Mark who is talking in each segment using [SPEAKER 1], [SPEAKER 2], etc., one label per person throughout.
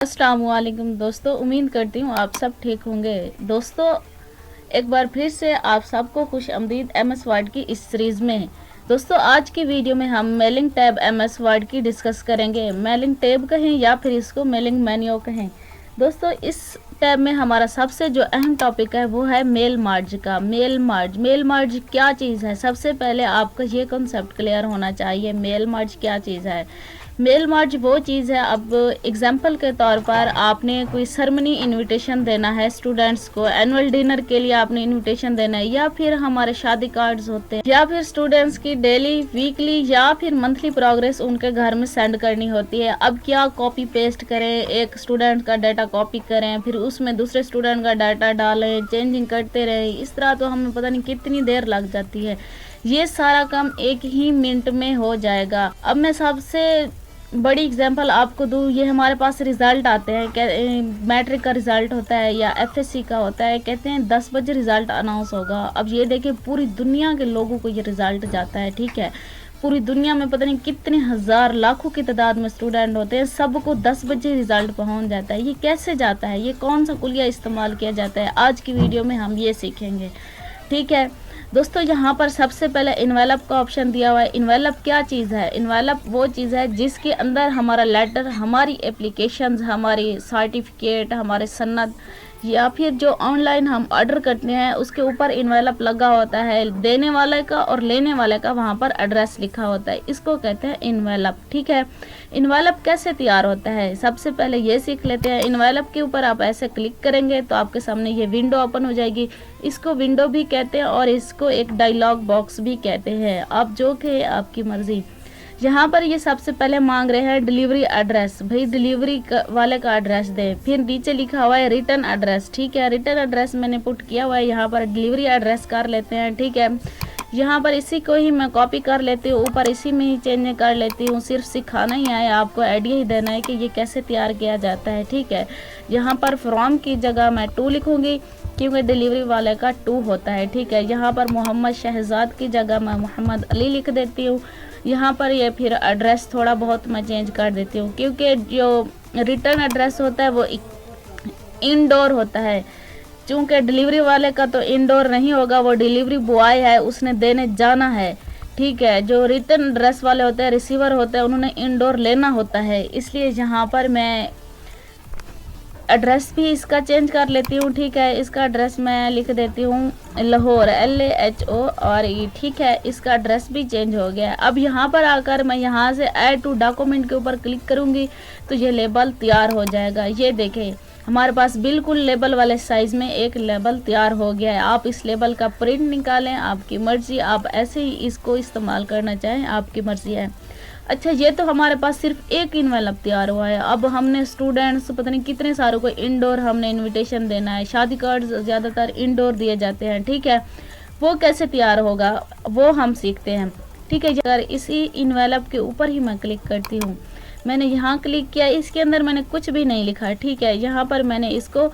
[SPEAKER 1] अस्सलाम वालेकुम दोस्तों, उम्मीद करती हूँ आप सब ठीक होंगे। दोस्तों, एक बार फिर से आप सबको खुश आमदीद MS वर्ड की इस सीरीज़ में। दोस्तों, आज की वीडियो में हम मेलिंग टैब MS वर्ड की डिस्कस करेंगे। मेलिंग टैब कहें या फिर इसको मेलिंग मेन्यू कहें। दोस्तों, इस टैब में हमारा सबसे जो अहम टॉपिक है वो है मेल मार्ज का। मेल मार्ज क्या चीज़ है, सबसे पहले आपका ये कॉन्सेप्ट क्लियर होना चाहिए। मेल मार्ज क्या चीज़ है? मेल मार्ज वो चीज़ है, अब एग्जाम्पल के तौर पर आपने कोई सरमनी इनविटेशन देना है स्टूडेंट्स को, एनुअल डिनर के लिए आपने इनविटेशन देना है, या फिर हमारे शादी कार्ड्स होते हैं, या फिर स्टूडेंट्स की डेली, वीकली या फिर मंथली प्रोग्रेस उनके घर में सेंड करनी होती है। अब क्या कॉपी पेस्ट करें, एक स्टूडेंट का डाटा कॉपी करें, फिर उसमें दूसरे स्टूडेंट का डाटा डालें, चेंजिंग करते रहें, इस तरह तो हमें पता नहीं कितनी देर लग जाती है। ये सारा काम एक ही मिनट में हो जाएगा। अब मैं सबसे बड़ी एग्जांपल आपको दूँ, ये हमारे पास रिज़ल्ट आते हैं, मैट्रिक का रिज़ल्ट होता है या FSC का होता है, कहते हैं 10 बजे रिज़ल्ट अनाउंस होगा। अब ये देखिए, पूरी दुनिया के लोगों को ये रिज़ल्ट जाता है, ठीक है। पूरी दुनिया में पता नहीं कितने हज़ार लाखों की तादाद में स्टूडेंट होते हैं, सबको 10 बजे रिज़ल्ट पहुंच जाता है। ये कैसे जाता है, ये कौन सा कुलिया इस्तेमाल किया जाता है, आज की वीडियो में हम ये सीखेंगे, ठीक है। दोस्तों, यहाँ पर सबसे पहले इन्वेलप का ऑप्शन दिया हुआ है। इन्वेलप क्या चीज़ है? इन्वेलप वो चीज़ है जिसके अंदर हमारा लेटर, हमारी एप्लीकेशंस, हमारी सर्टिफिकेट, हमारे सनद या फिर जो ऑनलाइन हम ऑर्डर करते हैं उसके ऊपर इन्वेलप लगा होता है। देने वाले का और लेने वाले का वहाँ पर एड्रेस लिखा होता है, इसको कहते हैं इन्वेलप, ठीक है। इन्वेलप कैसे तैयार होता है, सबसे पहले ये सीख लेते हैं। इन्वेलप के ऊपर आप ऐसे क्लिक करेंगे तो आपके सामने ये विंडो ओपन हो जाएगी। इसको विंडो भी कहते हैं और इसको एक डायलॉग बॉक्स भी कहते हैं, आप जो कि आपकी मर्जी। यहाँ पर ये सबसे पहले मांग रहे हैं डिलीवरी एड्रेस, भाई डिलीवरी वाले का एड्रेस दें। फिर नीचे लिखा हुआ है रिटर्न एड्रेस, ठीक है। रिटर्न एड्रेस मैंने पुट किया हुआ है, यहाँ पर डिलीवरी एड्रेस कर लेते हैं, ठीक है। यहाँ पर इसी को ही मैं कॉपी कर लेती हूँ, ऊपर इसी में ही चेंज कर लेती हूँ। सिर्फ सिखाना ही है, आपको आइडिया ही देना है कि ये कैसे तैयार किया जाता है, ठीक है। यहाँ पर फ्रॉम की जगह मैं 2 लिखूँगी क्योंकि डिलीवरी वाले का 2 होता है, ठीक है। यहाँ पर मोहम्मद शहजाद की जगह मैं मोहम्मद अली लिख देती हूँ। यहाँ पर ये फिर एड्रेस थोड़ा बहुत मैं चेंज कर देती हूँ क्योंकि जो रिटर्न एड्रेस होता है वो इंडोर होता है। चूँकि डिलीवरी वाले का तो इंडोर नहीं होगा, वो डिलीवरी बॉय है, उसने देने जाना है, ठीक है। जो रिटर्न एड्रेस वाले होते हैं, रिसीवर होते हैं, उन्होंने इंडोर लेना होता है। इसलिए यहाँ पर मैं एड्रेस भी इसका चेंज कर लेती हूँ, ठीक है। इसका एड्रेस मैं लिख देती हूँ लाहौर, LAHORE, ठीक है। इसका एड्रेस भी चेंज हो गया। अब यहाँ पर आकर मैं यहाँ से ऐड टू डॉक्यूमेंट के ऊपर क्लिक करूँगी तो ये लेबल तैयार हो जाएगा। ये देखें, हमारे पास बिल्कुल लेबल वाले साइज़ में एक लेबल तैयार हो गया है। आप इस लेबल का प्रिंट निकालें, आपकी मर्ज़ी, आप ऐसे ही इसको इस्तेमाल करना चाहें, आपकी मर्ज़ी है। अच्छा, ये तो हमारे पास सिर्फ एक इन्वेलप तैयार हुआ है। अब हमने स्टूडेंट्स पता नहीं कितने सारों को इंडोर हमने इनविटेशन देना है। शादी कार्ड ज़्यादातर इंडोर दिए जाते हैं, ठीक है। वो कैसे तैयार होगा वो हम सीखते हैं, ठीक है। अगर इसी इन्वेलप के ऊपर ही मैं क्लिक करती हूँ, मैंने यहाँ क्लिक किया, इसके अंदर मैंने कुछ भी नहीं लिखा, ठीक है। यहाँ पर मैंने इसको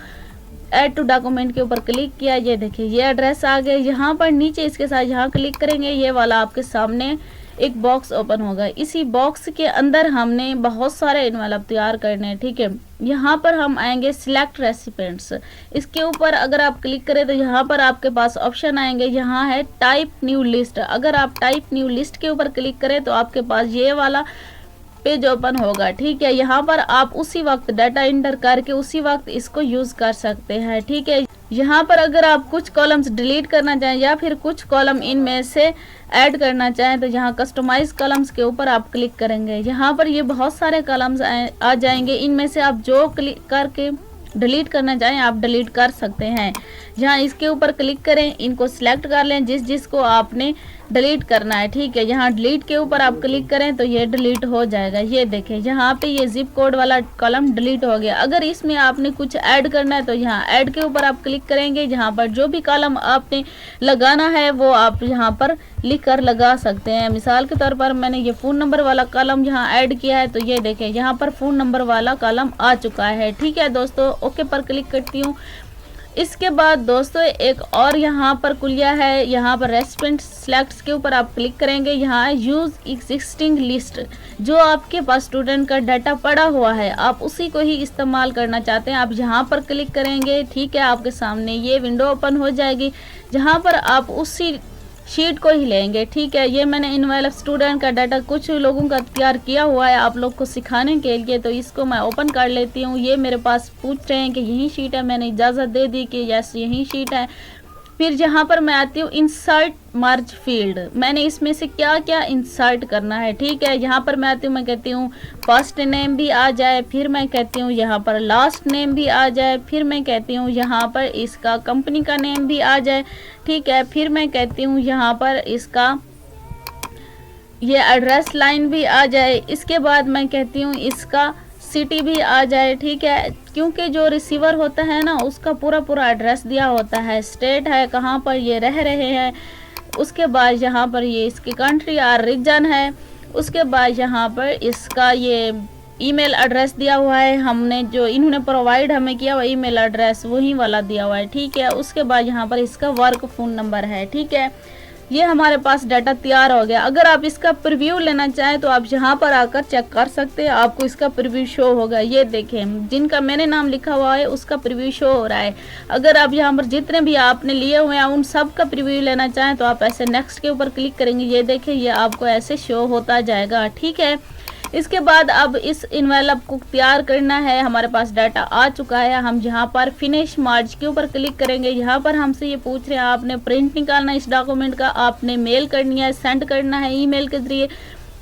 [SPEAKER 1] ऐड टू डॉक्यूमेंट के ऊपर क्लिक किया, ये देखिए ये एड्रेस आ गया। यहाँ पर नीचे इसके साथ यहाँ क्लिक करेंगे, ये वाला आपके सामने एक बॉक्स ओपन होगा। इसी बॉक्स के अंदर हमने बहुत सारे इन्वेलप तैयार करने हैं, ठीक है। यहाँ पर हम आएंगे सिलेक्ट रेसिपिएंट्स, इसके ऊपर अगर आप क्लिक करें तो यहाँ पर आपके पास ऑप्शन आएंगे, यहाँ है टाइप न्यू लिस्ट। अगर आप टाइप न्यू लिस्ट के ऊपर क्लिक करें तो आपके पास ये वाला पेज ओपन होगा, ठीक है। यहाँ पर आप उसी वक्त डाटा इंटर करके उसी वक्त इसको यूज़ कर सकते हैं, ठीक है। यहाँ पर अगर आप कुछ कॉलम्स डिलीट करना चाहें या फिर कुछ कॉलम इनमें से ऐड करना चाहें तो यहाँ कस्टमाइज कॉलम्स के ऊपर आप क्लिक करेंगे। यहाँ पर ये बहुत सारे कॉलम्स आ जाएंगे, इनमें से आप जो क्लिक करके डिलीट करना चाहें आप डिलीट कर सकते हैं। यहाँ इसके ऊपर क्लिक करें, इनको सिलेक्ट कर लें जिसको आपने डिलीट करना है, ठीक है। यहाँ डिलीट के ऊपर आप क्लिक करें तो ये डिलीट हो जाएगा। ये देखें, यहाँ पे ये जिप कोड वाला कॉलम डिलीट हो गया। अगर इसमें आपने कुछ ऐड करना है तो यहाँ ऐड के ऊपर आप क्लिक करेंगे। यहाँ पर जो भी कॉलम आपने लगाना है वो आप यहाँ पर लिख कर लगा सकते हैं। मिसाल के तौर पर मैंने ये फ़ोन नंबर वाला कॉलम यहाँ ऐड किया है तो ये देखें यहाँ पर फ़ोन नंबर वाला कॉलम आ चुका है, ठीक है दोस्तों। ओके पर क्लिक करती हूँ। इसके बाद दोस्तों एक और यहाँ पर कुलिया है, यहाँ पर रेस्पोंडेंट सिलेक्ट्स के ऊपर आप क्लिक करेंगे। यहाँ यूज़ एग्जिस्टिंग लिस्ट, जो आपके पास स्टूडेंट का डाटा पड़ा हुआ है आप उसी को ही इस्तेमाल करना चाहते हैं, आप यहाँ पर क्लिक करेंगे। ठीक है, आपके सामने ये विंडो ओपन हो जाएगी जहाँ पर आप उसी शीट को ही लेंगे। ठीक है, ये मैंने इनवेलप स्टूडेंट का डाटा कुछ लोगों का तैयार किया हुआ है आप लोग को सिखाने के लिए, तो इसको मैं ओपन कर लेती हूँ। ये मेरे पास पूछ रहे हैं कि यही शीट है, मैंने इजाज़त दे दी कि यस यही शीट है। फिर जहाँ पर मैं आती हूँ इंसर्ट मर्ज फील्ड, मैंने इसमें से क्या क्या इंसर्ट करना है। ठीक है, यहाँ पर मैं आती हूँ, मैं कहती हूँ फर्स्ट नेम भी आ जाए, फिर मैं कहती हूँ यहाँ पर लास्ट नेम भी आ जाए, फिर मैं कहती हूँ यहाँ पर इसका कंपनी का नेम भी आ जाए। ठीक है, फिर मैं कहती हूँ यहाँ पर इसका ये एड्रेस लाइन भी आ जाए। इसके बाद मैं कहती हूँ इसका सिटी भी आ जाए। ठीक है, क्योंकि जो रिसीवर होता है ना उसका पूरा एड्रेस दिया होता है, स्टेट है कहाँ पर ये रह रहे हैं, उसके बाद यहाँ पर ये इसकी कंट्री और रीजन है, उसके बाद यहाँ पर इसका ये ईमेल एड्रेस दिया हुआ है, हमने जो इन्होंने प्रोवाइड हमें किया हुआ ईमेल एड्रेस वही वाला दिया हुआ है। ठीक है, उसके बाद यहाँ पर इसका वर्क फ़ोन नंबर है। ठीक है, ये हमारे पास डाटा तैयार हो गया। अगर आप इसका प्रीव्यू लेना चाहें तो आप यहाँ पर आकर चेक कर सकते हैं, आपको इसका प्रीव्यू शो होगा। ये देखें, जिनका मैंने नाम लिखा हुआ है उसका प्रीव्यू शो हो रहा है। अगर आप यहाँ पर जितने भी आपने लिए हुए हैं उन सब का प्रीव्यू लेना चाहें तो आप ऐसे नेक्स्ट के ऊपर क्लिक करेंगे। ये देखें, ये आपको ऐसे शो होता जाएगा। ठीक है, इसके बाद अब इस इन्वेलप को तैयार करना है, हमारे पास डाटा आ चुका है। हम यहाँ पर फिनिश मार्ज के ऊपर क्लिक करेंगे। यहाँ पर हमसे ये पूछ रहे हैं आपने प्रिंट निकालना इस डॉक्यूमेंट का, आपने मेल करनी है, सेंड करना है ईमेल के जरिए,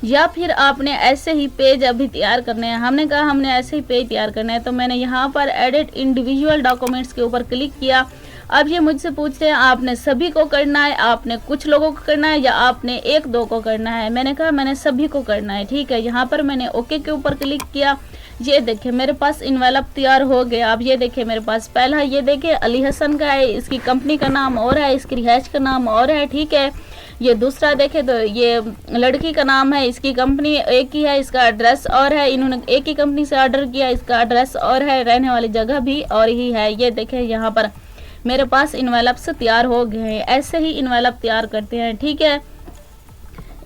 [SPEAKER 1] या फिर आपने ऐसे ही पेज अभी तैयार करने हैं। हमने कहा हमने ऐसे ही पेज तैयार करना है, तो मैंने यहाँ पर एडिट इंडिविजुअल डॉक्यूमेंट्स के ऊपर क्लिक किया। अब ये मुझसे पूछ रहे हैं आपने सभी को करना है, आपने कुछ लोगों को करना है, या आपने एक दो को करना है। मैंने कहा मैंने सभी को करना है। ठीक है, यहाँ पर मैंने ओके के ऊपर क्लिक किया। ये देखे मेरे पास इन्वेलप तैयार हो गया। अब ये देखे मेरे पास पहला ये देखे अली हसन का है, इसकी कंपनी का नाम और है, इसकी रिहाइश का नाम और है। ठीक है, ये दूसरा देखे तो ये लड़की का नाम है, इसकी कंपनी एक ही है, इसका एड्रेस और है, इन्होंने एक ही कंपनी से ऑर्डर किया, इसका एड्रेस और है, रहने वाली जगह भी और ही है। ये देखे यहाँ पर मेरे पास इन्वेलप से तैयार हो गए हैं। ऐसे ही इन्वेलप तैयार करते हैं। ठीक है,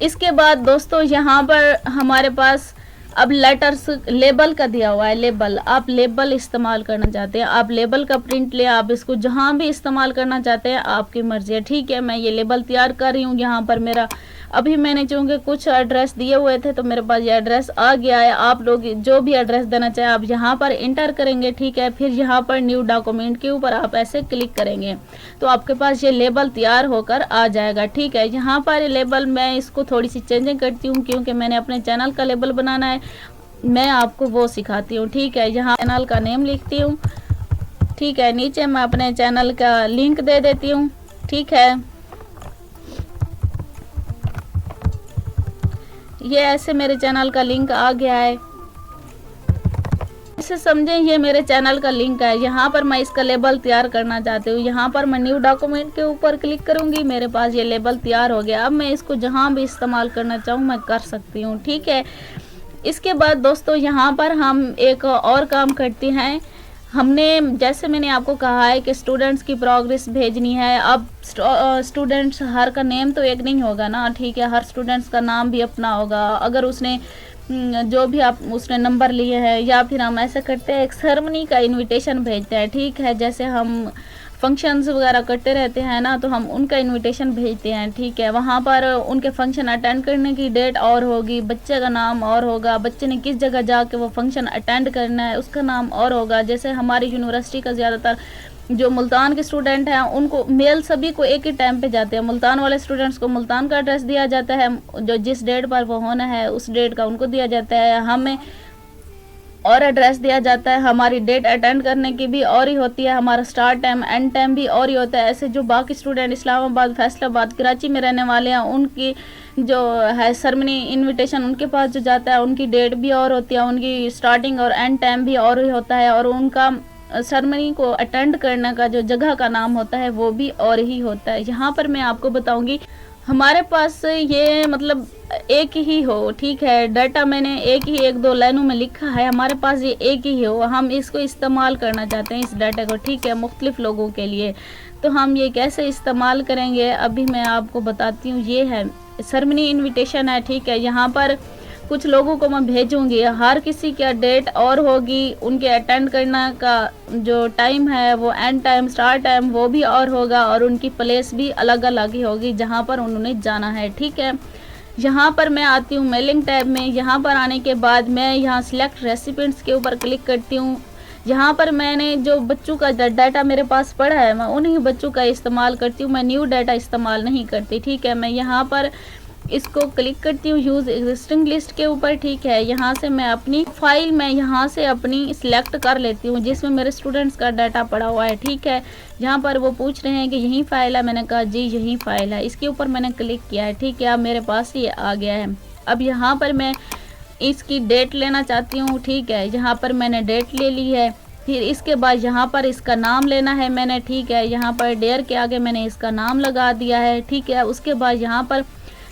[SPEAKER 1] इसके बाद दोस्तों यहाँ पर हमारे पास अब लेटर्स लेबल का दिया हुआ है। लेबल, आप लेबल इस्तेमाल करना चाहते हैं, आप लेबल का प्रिंट ले, आप इसको जहाँ भी इस्तेमाल करना चाहते हैं आपकी मर्जी है। ठीक है, मैं ये लेबल तैयार कर रही हूँ। यहाँ पर मेरा अभी मैंने चूँकि कुछ एड्रेस दिए हुए थे तो मेरे पास ये एड्रेस आ गया है। आप लोग जो भी एड्रेस देना चाहें आप यहाँ पर इंटर करेंगे। ठीक है, फिर यहाँ पर न्यू डॉक्यूमेंट के ऊपर आप ऐसे क्लिक करेंगे तो आपके पास ये लेबल तैयार होकर आ जाएगा। ठीक है, यहाँ पर लेबल मैं इसको थोड़ी सी चेंजिंग करती हूँ क्योंकि मैंने अपने चैनल का लेबल बनाना है, मैं आपको वो सिखाती हूँ। ठीक है, यहाँ चैनल का नेम लिखती हूँ। ठीक है, नीचे मैं अपने चैनल का लिंक दे देती हूँ। ठीक है, ये ऐसे मेरे चैनल का लिंक आ गया है, इसे समझें ये मेरे चैनल का लिंक है। यहाँ पर मैं इसका लेबल तैयार करना चाहती हूँ। यहाँ पर मैं न्यू डॉक्यूमेंट के ऊपर क्लिक करूँगी, मेरे पास ये लेबल तैयार हो गया। अब मैं इसको जहाँ भी इस्तेमाल करना चाहूँ मैं कर सकती हूँ। ठीक है, इसके बाद दोस्तों यहाँ पर हम एक और काम करते हैं। हमने जैसे मैंने आपको कहा है कि स्टूडेंट्स की प्रोग्रेस भेजनी है। अब स्टूडेंट्स हर का नेम तो एक नहीं होगा ना। ठीक है, हर स्टूडेंट्स का नाम भी अपना होगा। अगर उसने जो भी आप उसने नंबर लिए हैं, या फिर हम ऐसा करते हैं एक सेरेमनी का इनविटेशन भेजते हैं। ठीक है, जैसे हम फंक्शंस वगैरह करते रहते हैं ना, तो हम उनका इनविटेशन भेजते हैं। ठीक है, वहाँ पर उनके फंक्शन अटेंड करने की डेट और होगी, बच्चे का नाम और होगा, बच्चे ने किस जगह जाके वो फंक्शन अटेंड करना है उसका नाम और होगा। जैसे हमारी यूनिवर्सिटी का ज़्यादातर जो मुल्तान के स्टूडेंट हैं उनको मेल सभी को एक ही टाइम पे जाते हैं। मुल्तान वाले स्टूडेंट्स को मुल्तान का एड्रेस दिया जाता है, जो जिस डेट पर वो होना है उस डेट का उनको दिया जाता है। हमें और एड्रेस दिया जाता है, हमारी डेट अटेंड करने की भी और ही होती है, हमारा स्टार्ट टाइम एंड टाइम भी और ही होता है। ऐसे जो बाकी स्टूडेंट इस्लामाबाद, फैसलाबाद, कराची में रहने वाले हैं उनकी जो है सेरेमनी इनविटेशन उनके पास जो जाता है उनकी डेट भी और होती है, उनकी स्टार्टिंग और एंड टाइम भी और ही होता है, और उनका सेरेमनी को अटेंड करने का जो जगह का नाम होता है वो भी और ही होता है। यहाँ पर मैं आपको बताऊँगी हमारे पास ये मतलब एक ही हो, ठीक है। डाटा मैंने एक ही 1-2 लाइनों में लिखा है, हमारे पास ये एक ही हो, हम इसको इस्तेमाल करना चाहते हैं इस डाटा को, ठीक है, मुख्तलिफ लोगों के लिए। तो हम ये कैसे इस्तेमाल करेंगे अभी मैं आपको बताती हूँ। ये है सेरेमनी इनविटेशन है, ठीक है। यहाँ पर कुछ लोगों को मैं भेजूंगी, हर किसी का डेट और होगी, उनके अटेंड करना का जो टाइम है वो एंड टाइम स्टार्ट टाइम वो भी और होगा, और उनकी प्लेस भी अलग अलग ही होगी जहाँ पर उन्होंने जाना है, ठीक है। यहाँ पर मैं आती हूँ मेलिंग टैब में। यहाँ पर आने के बाद मैं यहाँ सिलेक्ट रेसिपिएंट्स के ऊपर क्लिक करती हूँ। यहाँ पर मैंने जो बच्चों का डाटा मेरे पास पड़ा है मैं उन्हीं बच्चों का इस्तेमाल करती हूँ, मैं न्यू डाटा इस्तेमाल नहीं करती, ठीक है। मैं यहाँ पर इसको क्लिक करती हूँ यूज़ एग्जिस्टिंग लिस्ट के ऊपर, ठीक है। यहाँ से मैं अपनी फाइल में यहाँ से अपनी सिलेक्ट कर लेती हूँ जिसमें मेरे स्टूडेंट्स का डाटा पड़ा हुआ है, ठीक है। यहाँ पर वो पूछ रहे हैं कि यही फाइल है, मैंने कहा जी यही फाइल है। इसके ऊपर मैंने क्लिक किया है, ठीक है। अब मेरे पास ये आ गया है। अब यहाँ पर मैं इसकी डेट लेना चाहती हूँ, ठीक है। यहाँ पर मैंने डेट ले ली है। फिर इसके बाद यहाँ पर इसका नाम लेना है मैंने, ठीक है। यहाँ पर डेयर के आगे मैंने इसका नाम लगा दिया है, ठीक है। उसके बाद यहाँ पर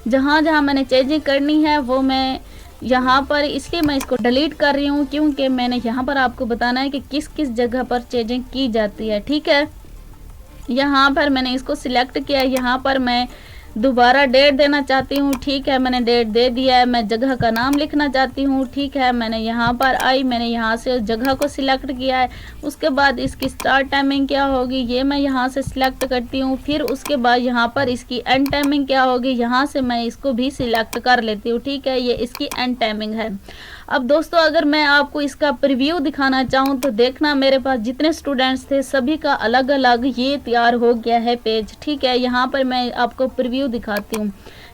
[SPEAKER 1] जहाँ जहाँ मैंने चेंजिंग करनी है वो मैं यहाँ पर, इसलिए मैं इसको डिलीट कर रही हूँ क्योंकि मैंने यहाँ पर आपको बताना है कि किस किस जगह पर चेंजिंग की जाती है, ठीक है। यहाँ पर मैंने इसको सिलेक्ट किया। यहाँ पर मैं दोबारा डेट देना चाहती हूँ, ठीक है। मैंने डेट दे दिया है। मैं जगह का नाम लिखना चाहती हूँ, ठीक है। मैंने यहाँ पर आई, मैंने यहाँ से जगह को सिलेक्ट किया है। उसके बाद इसकी स्टार्ट टाइमिंग क्या होगी ये मैं यहाँ से सिलेक्ट करती हूँ। फिर उसके बाद यहाँ पर इसकी एंड टाइमिंग क्या होगी, यहाँ से मैं इसको भी सिलेक्ट कर लेती हूँ, ठीक है। ये इसकी एंड टाइमिंग है। अब दोस्तों अगर मैं आपको इसका प्रीव्यू दिखाना चाहूँ तो देखना मेरे पास जितने स्टूडेंट्स थे सभी का अलग अलग ये तैयार हो गया है पेज, ठीक है। यहाँ पर मैं आपको प्रीव्यू दिखाती हूँ।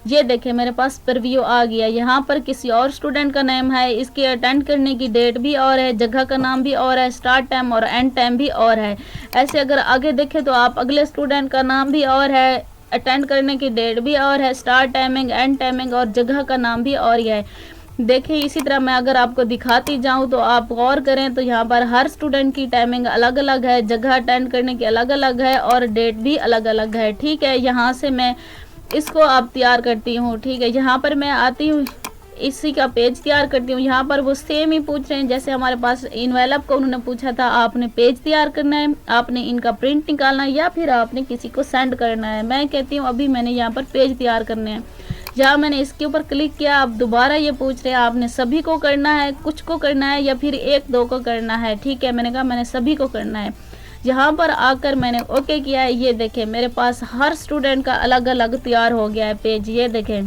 [SPEAKER 1] ये देखें मेरे पास प्रीव्यू आ गया। यहाँ पर किसी और स्टूडेंट का नेम है, इसके अटेंड करने की डेट भी और है, जगह का नाम भी और है, स्टार्ट टाइम और एंड टाइम भी और है। ऐसे अगर आगे देखें तो आप अगले स्टूडेंट का नाम भी और है, अटेंड करने की डेट भी और है, स्टार्ट टाइमिंग एंड टाइमिंग और जगह का नाम भी और है। देखिए इसी तरह मैं अगर आपको दिखाती जाऊं तो आप गौर करें तो यहाँ पर हर स्टूडेंट की टाइमिंग अलग अलग है, जगह अटेंड करने की अलग अलग है और डेट भी अलग अलग है, ठीक है। यहाँ से मैं इसको अब तैयार करती हूँ, ठीक है। यहाँ पर मैं आती हूँ, इसी का पेज तैयार करती हूँ। यहाँ पर वो सेम ही पूछ रहे हैं जैसे हमारे पास इनवेलप को उन्होंने पूछा था, आपने पेज तैयार करना है, आपने इनका प्रिंट निकालना है या फिर आपने किसी को सेंड करना है। मैं कहती हूँ अभी मैंने यहाँ पर पेज तैयार करने हैं। जहाँ मैंने इसके ऊपर क्लिक किया, अब दोबारा ये पूछ रहे हैं आपने सभी को करना है, कुछ को करना है या फिर 1-2 को करना है, ठीक है। मैंने कहा मैंने सभी को करना है। यहाँ पर आकर मैंने ओके किया है। ये देखें मेरे पास हर स्टूडेंट का अलग अलग तैयार हो गया है पेज। ये देखें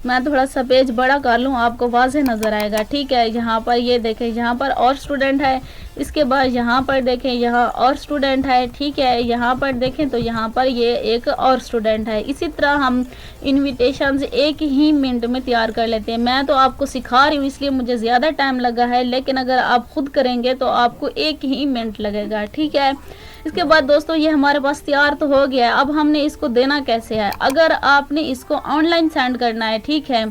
[SPEAKER 1] मैं थोड़ा सा पेज बड़ा कर लूँ आपको वाज़ेह नज़र आएगा, ठीक है। यहाँ पर ये देखें यहाँ पर और स्टूडेंट है, इसके बाद यहाँ पर देखें यहाँ और स्टूडेंट है, ठीक है। यहाँ पर देखें तो यहाँ पर ये एक और स्टूडेंट है। इसी तरह हम इनविटेशंस एक ही मिनट में तैयार कर लेते हैं। मैं तो आपको सिखा रही हूँ इसलिए मुझे ज़्यादा टाइम लगा है, लेकिन अगर आप खुद करेंगे तो आपको 1 ही मिनट लगेगा, ठीक है। इसके बाद दोस्तों ये हमारे पास तैयार तो हो गया है। अब हमने इसको देना कैसे है, अगर आपने इसको ऑनलाइन सेंड करना है, ठीक है,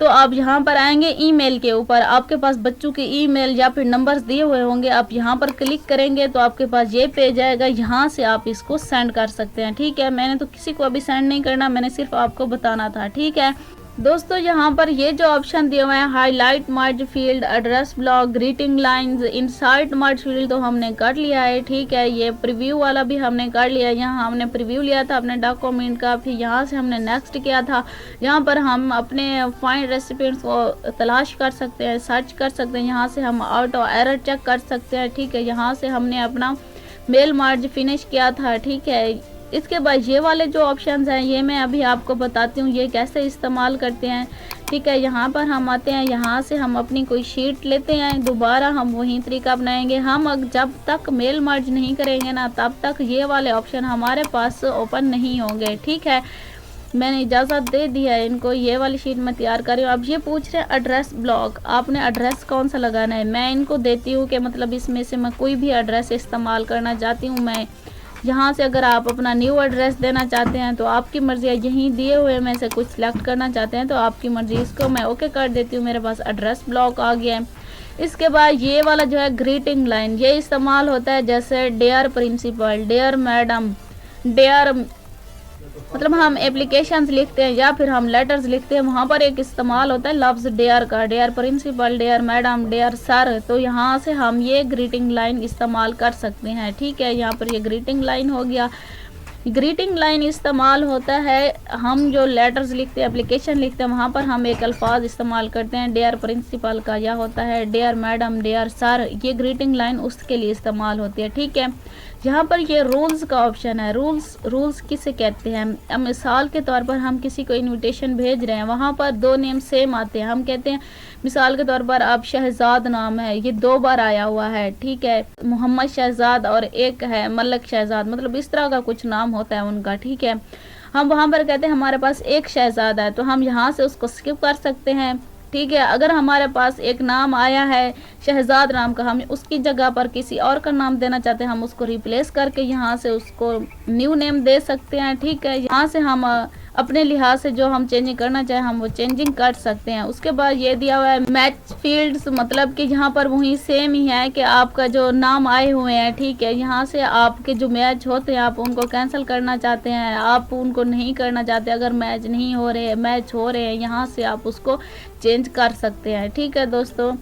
[SPEAKER 1] तो आप यहाँ पर आएंगे ईमेल के ऊपर, आपके पास बच्चों के ईमेल या फिर नंबर्स दिए हुए होंगे, आप यहाँ पर क्लिक करेंगे तो आपके पास ये पेज आएगा। यहाँ से आप इसको सेंड कर सकते हैं, ठीक है। मैंने तो किसी को अभी सेंड नहीं करना, मैंने सिर्फ आपको बताना था, ठीक है। दोस्तों यहाँ पर ये जो ऑप्शन दिए हुए हैं हाईलाइट मर्ज field, address block, greeting lines, insert मर्ज फील्ड तो हमने कर लिया है, ठीक है। ये प्रीव्यू वाला भी हमने कर लिया। यहाँ हमने प्रीव्यू लिया था अपने डॉक्यूमेंट का, फिर यहाँ से हमने नेक्स्ट किया था। यहाँ पर हम अपने फाइंड रेसिपिएंट्स को तलाश कर सकते हैं, सर्च कर सकते हैं। यहाँ से हम ऑटो एरर चेक कर सकते हैं, ठीक है। यहाँ से हमने अपना मेल मर्ज फिनिश किया था, ठीक है। इसके बाद ये वाले जो ऑप्शंस हैं ये मैं अभी आपको बताती हूँ ये कैसे इस्तेमाल करते हैं, ठीक है। यहाँ पर हम आते हैं, यहाँ से हम अपनी कोई शीट लेते हैं, दोबारा हम वही तरीका अपनाएंगे। हम जब तक मेल मर्ज नहीं करेंगे ना तब तक ये वाले ऑप्शन हमारे पास ओपन नहीं होंगे, ठीक है। मैंने इजाज़त दे दी है इनको, ये वाली शीट मैं तैयार कर रही हूँ। अब ये पूछ रहे हैं एड्रेस ब्लॉक, आपने एड्रेस कौन सा लगाना है। मैं इनको देती हूँ कि मतलब इसमें से मैं कोई भी एड्रेस इस्तेमाल करना चाहती हूँ। मैं यहाँ से अगर आप अपना न्यू एड्रेस देना चाहते हैं तो आपकी मर्ज़ी है, यहीं दिए हुए में से कुछ सिलेक्ट करना चाहते हैं तो आपकी मर्ज़ी। इसको मैं ओके कर देती हूँ, मेरे पास एड्रेस ब्लॉक आ गया है। इसके बाद ये वाला जो है ग्रीटिंग लाइन, ये इस्तेमाल होता है जैसे dear principal, dear madam, dear मतलब हम एप्लीकेशंस लिखते हैं या फिर हम लेटर्स लिखते हैं, वहाँ पर एक इस्तेमाल होता है लफ्ज़ डेयर का, dear principal, dear madam, dear sir. तो यहाँ से हम ये ग्रीटिंग लाइन इस्तेमाल कर सकते हैं। ठीक है, यहाँ पर ये ग्रीटिंग लाइन हो गया। ग्रीटिंग लाइन इस्तेमाल होता है, हम जो लेटर्स लिखते हैं, एप्लीकेशन लिखते हैं, वहाँ पर हम एक अल्फाज इस्तेमाल करते हैं डेयर प्रिंसिपल का, या होता है डेयर मैडम, डेयर सर। ये ग्रीटिंग लाइन उसके लिए इस्तेमाल होती है। ठीक है, यहाँ पर ये रूल्स का ऑप्शन है। रूल्स किसे कहते हैं? अब मिसाल के तौर पर हम किसी को इनविटेशन भेज रहे हैं, वहाँ पर 2 नेम सेम आते हैं, हम कहते हैं मिसाल के तौर पर अब शहजाद नाम है, ये 2 बार आया हुआ है। ठीक है, मोहम्मद शहजाद और एक है मलक शहजाद, मतलब इस तरह का कुछ नाम होता है उनका। ठीक है, हम वहाँ पर कहते हैं हमारे पास एक शहजाद है, तो हम यहाँ से उसको स्किप कर सकते हैं। ठीक है, अगर हमारे पास एक नाम आया है शहजाद नाम का, हम उसकी जगह पर किसी और का नाम देना चाहते हैं, हम उसको रिप्लेस करके यहाँ से उसको न्यू नेम दे सकते हैं। ठीक है, यहाँ से हम अपने लिहाज से जो हम चेंजिंग करना चाहें हम वो चेंजिंग कर सकते हैं। उसके बाद ये दिया हुआ है मैच फील्ड्स, मतलब कि यहाँ पर वही सेम ही है कि आपका जो नाम आए हुए हैं। ठीक है, यहाँ से आपके जो मैच होते हैं आप उनको कैंसिल करना चाहते हैं, आप उनको नहीं करना चाहते, अगर मैच नहीं हो रहे, मैच हो रहे हैं, यहाँ से आप उसको चेंज कर सकते हैं। ठीक है दोस्तों,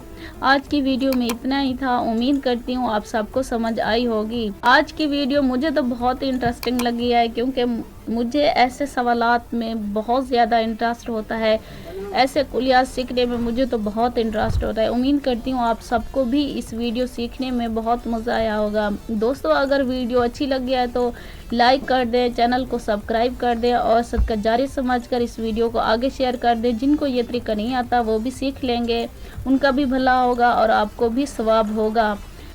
[SPEAKER 1] आज की वीडियो में इतना ही था। उम्मीद करती हूँ आप सबको समझ आई होगी। आज की वीडियो मुझे तो बहुत ही इंटरेस्टिंग लगी है, क्योंकि मुझे ऐसे सवालात में बहुत ज़्यादा इंटरेस्ट होता है, ऐसे कुलियात सीखने में मुझे तो बहुत इंटरेस्ट होता है। उम्मीद करती हूँ आप सबको भी इस वीडियो सीखने में बहुत मज़ा आया होगा। दोस्तों, अगर वीडियो अच्छी लगी है तो लाइक कर दें, चैनल को सब्सक्राइब कर दें और सदका जारी समझकर इस वीडियो को आगे शेयर कर दें। जिनको ये तरीका नहीं आता वो भी सीख लेंगे, उनका भी भला होगा और आपको भी सवाब होगा।